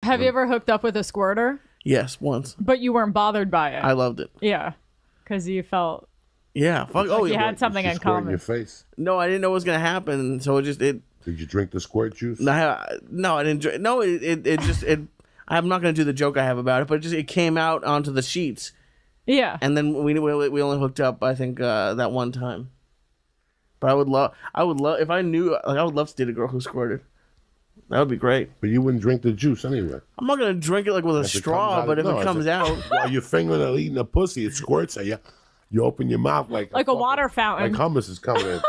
Have you ever hooked up with a squirter? Yes, once. But you weren't bothered by it. I loved it. Yeah, because you felt Yeah. Fuck. Oh, you yeah. had something Did she in squirt in common. your face? No, I didn't know what was gonna happen, so it. Did you drink the squirt juice? No, I didn't. No, it just. I'm not gonna do the joke I have about it, but it came out onto the sheets, Yeah. and then we only hooked up. I think that one time. But I would love if I knew. Like, I would love to date a girl who squirted. That would be great. But you wouldn't drink the juice anyway. I'm not gonna drink it like with a straw, but if it comes out, while you're fingering eating a pussy, it squirts at you. You open your mouth like a water fountain. Like hummus is coming in.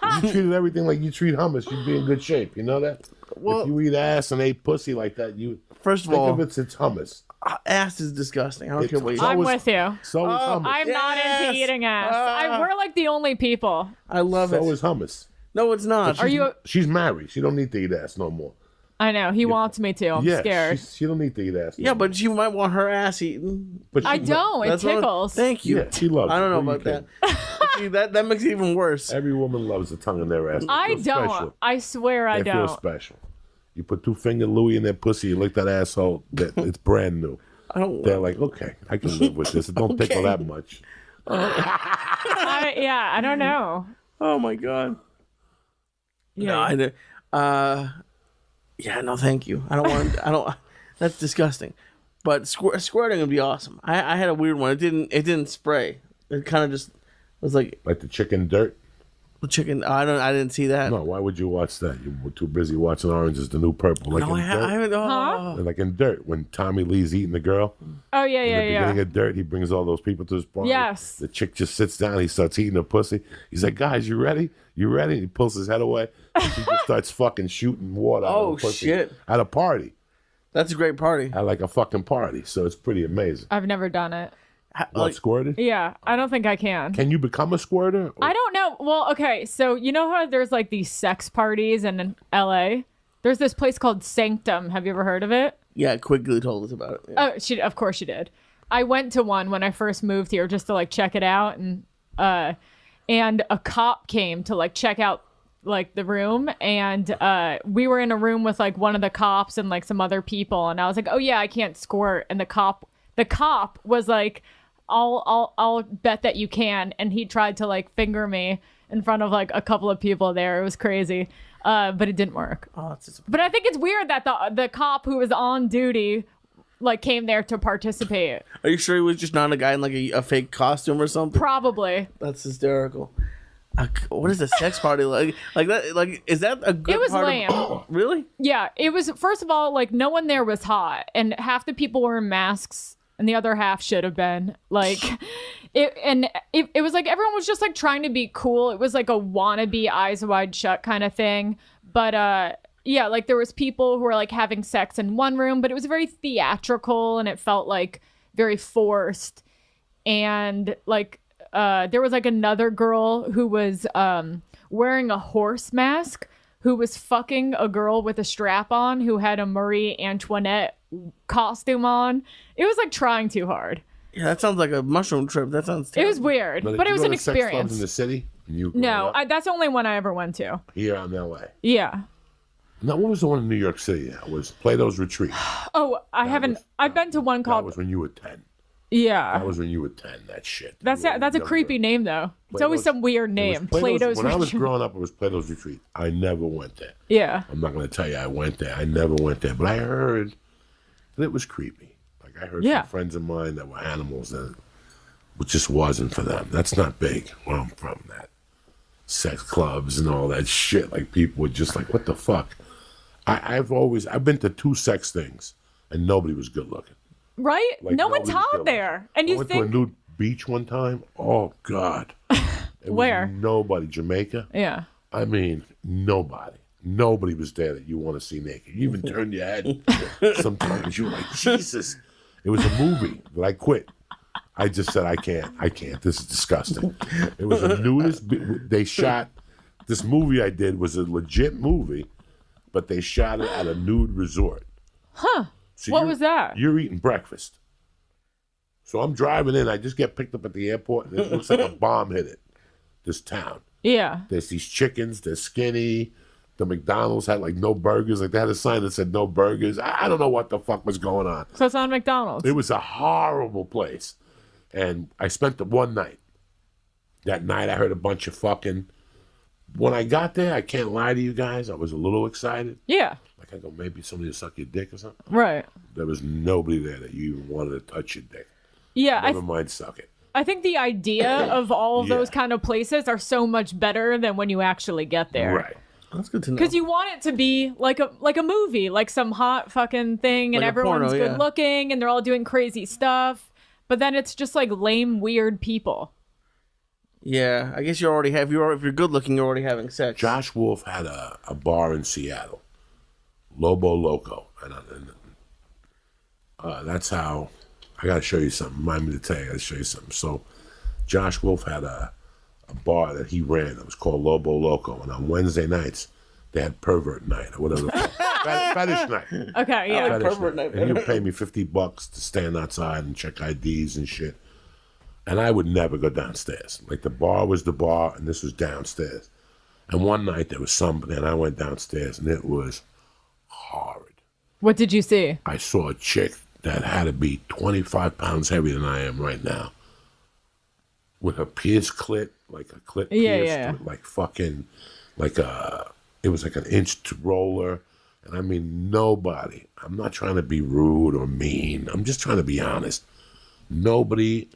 If you treated everything like you treat hummus, you'd be in good shape. You know that? Well, if you eat ass and ate pussy like that, you first of think all, of it's hummus. Ass is disgusting. I don't care what you. I'm with you. So is hummus. I'm not into eating ass. We're like the only people. I love it. So is hummus. No, it's not. Are you? She's married. She don't need to eat ass no more. I know he wants me to. I'm scared. She don't need to eat ass. Yeah, but you might want her ass eaten. But I don't. It tickles. Thank you. Yeah, she loves. I don't it. know What about do you that. See, that makes it even worse. Every woman loves the tongue in their ass. I They feel don't. special. I swear I They feel don't. special. You put 2-finger Louie in their pussy, you lick that asshole, it's brand new. I don't. They're like, okay, I can live with this. It don't tickle that much. I don't know. Oh my god. Yeah. No, yeah, no, thank you. I don't want. I don't. That's disgusting. But squirting would be awesome. I had a weird one. It didn't spray. It kind of just was like the chicken dirt. The chicken. I didn't see that. No, why would you watch that? You were too busy watching Orange Is the New Purple. Like No, I haven't. Oh. Like in Dirt, when Tommy Lee's eating the girl. Oh yeah, In the yeah. beginning of Dirt, he brings all those people to his party. Yes. The chick just sits down. He starts eating her pussy. He's like, guys, you ready? You ready? He pulls his head away. She just starts fucking shooting water out of the pussy. Shit. At a party. That's a great party. At like a fucking party. So it's pretty amazing. I've never done it. What, squirted? Yeah, I don't think I can. Can you become a squirter? I don't know. Well, okay, so you know how there's like these sex parties in LA? There's this place called Sanctum. Have you ever heard of it? Yeah, Quigley told us about it. Yeah. Oh, of course she did. I went to one when I first moved here just to like check it out, and a cop came to like check out like the room, and we were in a room with like one of the cops and like some other people, and I was like, oh yeah, I can't squirt, and the cop was like, I'll bet that you can, and he tried to like finger me in front of like a couple of people there. It was crazy, but it didn't work. Oh, that's But I think it's weird that the cop who was on duty like came there to participate. Are you sure he was just not a guy in like a fake costume or something? Probably. That's hysterical. What is a sex party like? Like that? Like, is that a good? It was part lame. Really? Yeah, it was. First of all, like no one there was hot, and half the people were in masks, and the other half should have been like. It was like everyone was just like trying to be cool. It was like a wannabe Eyes Wide Shut kind of thing. But yeah, like there was people who were like having sex in one room, but it was very theatrical and it felt like very forced. And like there was like another girl who was wearing a horse mask who was fucking a girl with a strap on who had a Marie Antoinette costume on. It was like trying too hard. Yeah, that sounds like a mushroom trip. That sounds terrible. It was weird, but it was an Sex clubs experience. in the city? No, that's the only one I ever went to. Here in L.A. Yeah. Now, what was the one in New York City? That was Plato's Retreat. Oh, I've been to one That called. was when you were 10. Yeah. That was when you were 10, that shit. That's a creepy name, though. It's always some weird name. Plato's When I was Retreat. growing up, it was Plato's Retreat. I never went there. Yeah. I'm not going to tell you I went there. I never went there. But I heard that it was creepy. Like, I heard from friends of mine that were animals that it just wasn't for them. That's not big where I'm from, that. Sex clubs and all that shit. Like, people were just like, what the fuck? I've been to 2 sex things, and nobody was good looking. Right? Like, no one's hot there. And you went think. to a nude beach one time. Oh, God. Where? Nobody. Jamaica? Yeah. I mean, nobody. Nobody was there that you want to see naked. You even turned your head sometimes. You were like, Jesus. It was a movie, but I quit. I just said, I can't. This is disgusting. It was a nudist. They shot, this movie I did was a legit movie, but they shot it at a nude resort. Huh. So what was that? You're eating breakfast. So I'm driving in. I just get picked up at the airport, and it looks like a bomb hit it. This town. Yeah. There's these chickens. They're skinny. The McDonald's had like no burgers. Like they had a sign that said no burgers. I don't know what the fuck was going on. So it's on McDonald's. It was a horrible place. And I spent the one night. That night I heard a bunch of fucking... When I got there, I can't lie to you guys, I was a little excited. Yeah. Like I go, maybe somebody will suck your dick or something. Right. There was nobody there that you even wanted to touch your dick. Yeah. Never mind suck it. I think the idea of all of Yeah. those kind of places are so much better than when you actually get there. Right. That's good to know. Because you want it to be like a movie, like some hot fucking thing, and Like a everyone's porno, good yeah. looking, and they're all doing crazy stuff. But then it's just like lame, weird people. Yeah, I guess you already have. If you're good looking, you're already having sex. Josh Wolf had a bar in Seattle, Lobo Loco, and that's how. I gotta show you something. Remind me to tell you. I gotta show you something. So, Josh Wolf had a bar that he ran. It was called Lobo Loco, and on Wednesday nights they had pervert night or whatever. Fetish night. Okay, yeah. like pervert night And he would pay me $50 to stand outside and check IDs and shit. And I would never go downstairs. Like the bar was the bar, and this was downstairs. And one night there was somebody, and I went downstairs, and it was horrid. What did you see? I saw a chick that had to be 25 pounds heavier than I am right now, with her pierced clit, like a clit pierced, like fucking, it was like an inch roller. And I mean, nobody, I'm not trying to be rude or mean. I'm just trying to be honest. Nobody,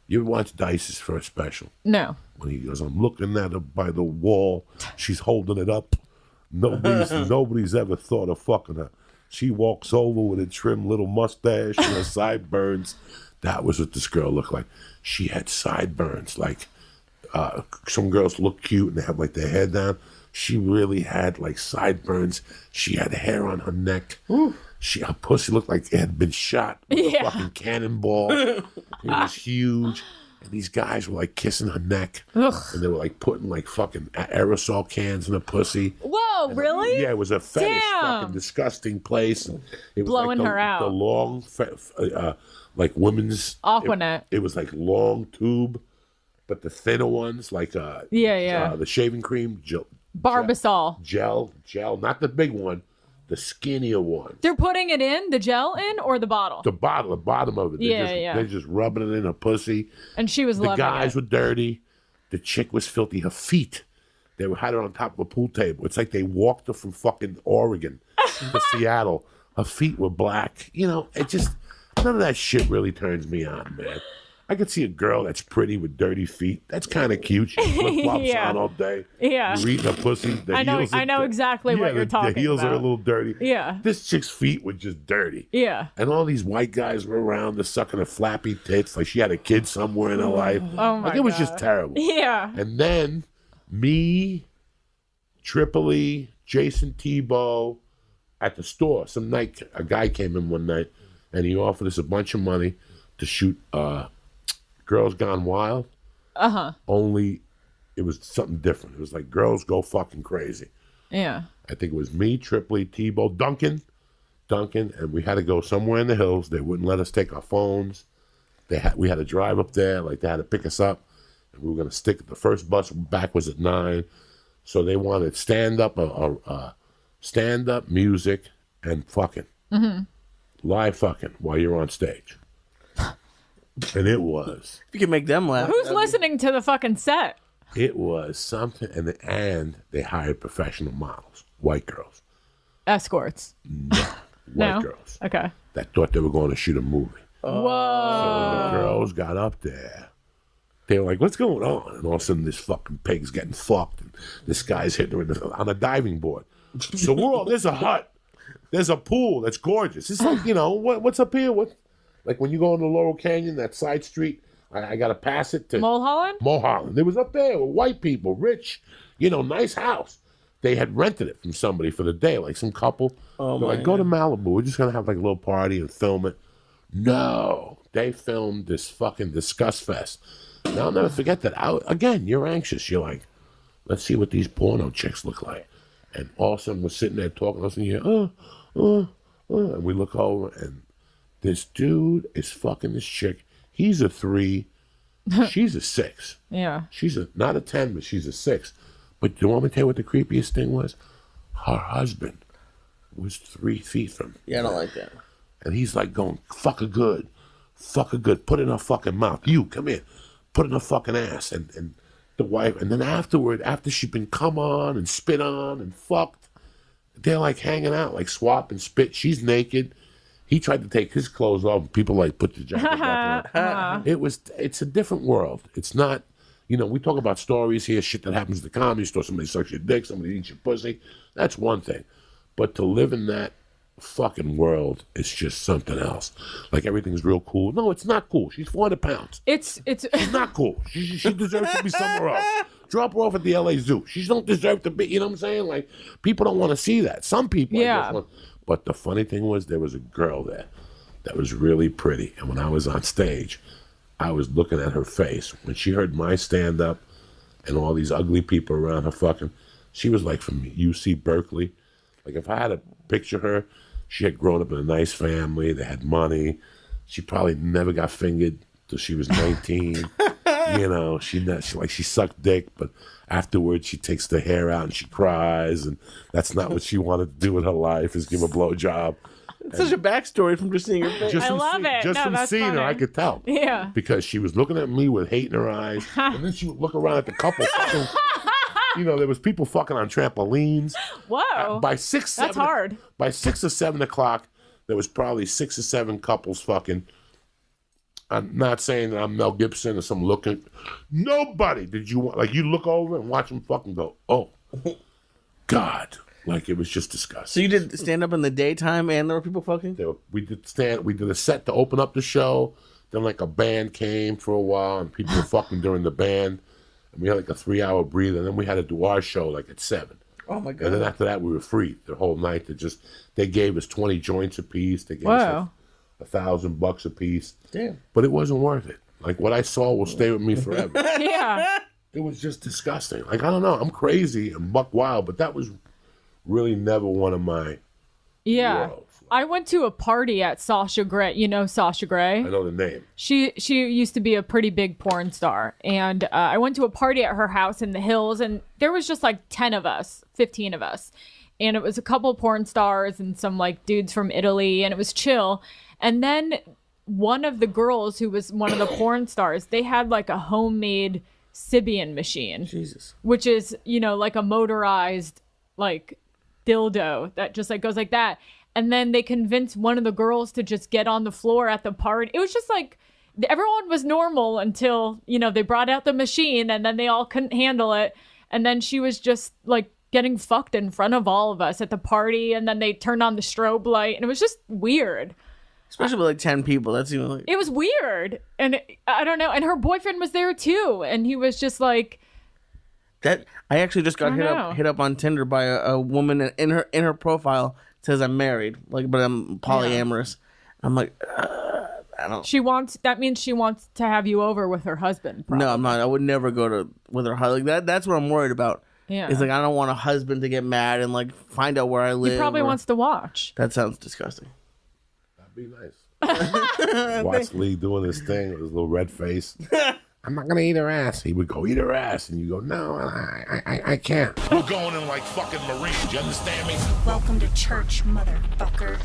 you ever watch Dice's first special? No. When he goes, I'm looking at her by the wall. She's holding it up. Nobody's ever thought of fucking her. She walks over with a trim little mustache and her sideburns. That was what this girl looked like. She had sideburns. Like some girls look cute and they have like their hair down. She really had like sideburns. She had hair on her neck. Her pussy looked like it had been shot with a fucking cannonball. It was huge. And these guys were like kissing her neck. Ugh. And they were like putting like fucking aerosol cans in her pussy. Whoa, really? Yeah, it was a fetish, Damn. fucking disgusting place. And it was Blowing like her out. The long, like women's Aquanet. It was like long tube, but the thinner ones, like the shaving cream, Barbasol. gel, not the big one, the skinnier one. They're putting it in, the gel in, or the bottle? The bottom of it. They're just rubbing it in her pussy. And she was The loving guys it. were dirty. The chick was filthy. Her feet, they had her on top of a pool table. It's like they walked her from fucking Oregon to Seattle. Her feet were black. You know, it just, none of that shit really turns me on, man. I could see a girl that's pretty with dirty feet. That's kind of cute. She flip-flops Yeah. on all day. Yeah. You're eating her pussy. I know exactly what you're talking The heels about. are a little dirty. Yeah. This chick's feet were just dirty. Yeah. And all these white guys were around, they're sucking her flappy tits like she had a kid somewhere in her life. Oh my Like it was God. just terrible. Yeah. And then me, Tripoli, Jason Tebow at the store. Some night, a guy came in one night and he offered us a bunch of money to shoot Girls Gone Wild. Only it was something different. It was like Girls Go Fucking Crazy. Yeah. I think it was me, Tripoli, Tebow, Duncan, and we had to go somewhere in the hills. They wouldn't let us take our phones. We had to drive up there, like they had to pick us up, and we were gonna stick. The first bus back was at 9, so they wanted stand up music and fucking live fucking while you're on stage, and it was. If you can make them laugh. Who's listening to the fucking set? It was something, and they hired professional models, white girls. Escorts. White No? girls Okay. that thought they were going to shoot a movie. So when Whoa. the girls got up there, they were like, "What's going on?" And all of a sudden, this fucking pig's getting fucked, and this guy's hitting her on a diving board. So there's a hut, there's a pool that's gorgeous. It's like, what's up here? Like when you go in the Laurel Canyon, that side street, I got to pass it to Mulholland? It was up there with white people, rich, nice house. They had rented it from somebody for the day, like some couple. Oh, They're like, go to Malibu. We're just going to have like a little party and film it. No, they filmed this fucking disgust fest. Now, I'll never forget that. Again, you're anxious. You're like, let's see what these porno chicks look like. And all of a sudden, we're sitting there talking. All of a sudden, and we look over, and this dude is fucking this chick. He's a 3. She's a 6. Yeah. She's not a 10, but she's a 6. But do you want me to tell you what the creepiest thing was? Her husband was 3 feet from her. Yeah, I don't like that. And he's like going, fuck her good. Fuck her good. Put it in her fucking mouth. You, come here. Put it in her fucking ass. And the wife, and then afterward, after she'd been come on and spit on and fucked, they're like hanging out, like swap and spit. She's naked. He tried to take his clothes off. And people like put the jacket back on. It's a different world. It's not, you know, we talk about stories here, shit that happens at the comedy store. Somebody sucks your dick, somebody eats your pussy. That's one thing. But to live in that fucking world is just something else. Like everything's real cool. No, it's not cool. She's 400 pounds. It's She's not cool. She deserves to be somewhere else. Drop her off at the LA Zoo. She don't deserve to be, you know what I'm saying? Like, people don't want to see that. Some people, Yeah. I guess, want. But the funny thing was, there was a girl there that was really pretty. And when I was on stage, I was looking at her face. When she heard my stand-up and all these ugly people around her fucking, she was like from UC Berkeley. Like, if I had to picture her, she had grown up in a nice family. They had money. She probably never got fingered till she was 19. You know, she sucked dick, but afterwards she takes the hair out and she cries, and that's not what she wanted to do with her life, is give a blowjob. It's such a backstory from just seeing her face. I love it. Just No, from that's seeing her, funny. I could tell. Yeah. Because she was looking at me with hate in her eyes, and then she would look around at the couple fucking, you know, there was people fucking on trampolines. Whoa. By 6, 7, That's hard. By 6 or 7 o'clock, there was probably 6 or 7 couples fucking. I'm not saying that I'm Mel Gibson or some looking. Nobody did you want, like, you look over and watch them fucking go, oh, God. Like, it was just disgusting. So you did stand up in the daytime and there were people fucking? We did a set to open up the show. Then like a band came for a while and people were fucking during the band. And we had like a 3-hour breather. And then we had to do our show like at 7. Oh my God. And then after that we were free the whole night. They gave us 20 joints a piece. They gave us like $1,000 a piece. Damn. But it wasn't worth it. Like, what I saw will stay with me forever. Yeah. It was just disgusting. Like, I don't know. I'm crazy and buck wild, but that was really never one of my Yeah. worlds. I went to a party at Sasha Grey. You know Sasha Grey? I know the name. She used to be a pretty big porn star. And I went to a party at her house in the hills, and there was just like 10 of us, 15 of us. And it was a couple porn stars and some like dudes from Italy, and it was chill. And then one of the girls who was one of the porn stars, they had like a homemade Sybian machine. Jesus. Which is, you know, like a motorized like dildo that just like goes like that. And then they convinced one of the girls to just get on the floor at the party. It was just like everyone was normal until, you know, they brought out the machine and then they all couldn't handle it. And then she was just like getting fucked in front of all of us at the party. And then they turned on the strobe light and it was just weird. Especially with like 10 people. That's even like. It was weird. And I don't know. And her boyfriend was there too. And he was just like. That I actually just got I hit up on Tinder by a woman in her profile says I'm married, like, but I'm polyamorous. I'm like, I don't. That means she wants to have you over with her husband. Probably. No, I'm not. I would never go with her husband. Like that's what I'm worried about. Yeah. It's like I don't want a husband to get mad and like find out where I live. He probably wants to watch. That sounds disgusting. That'd be nice. Watch Lee doing his thing with his little red face. I'm not gonna eat her ass. He would go, eat her ass, and you go, no, I can't. We're going in like fucking Marines. You understand me? Welcome to church, motherfucker.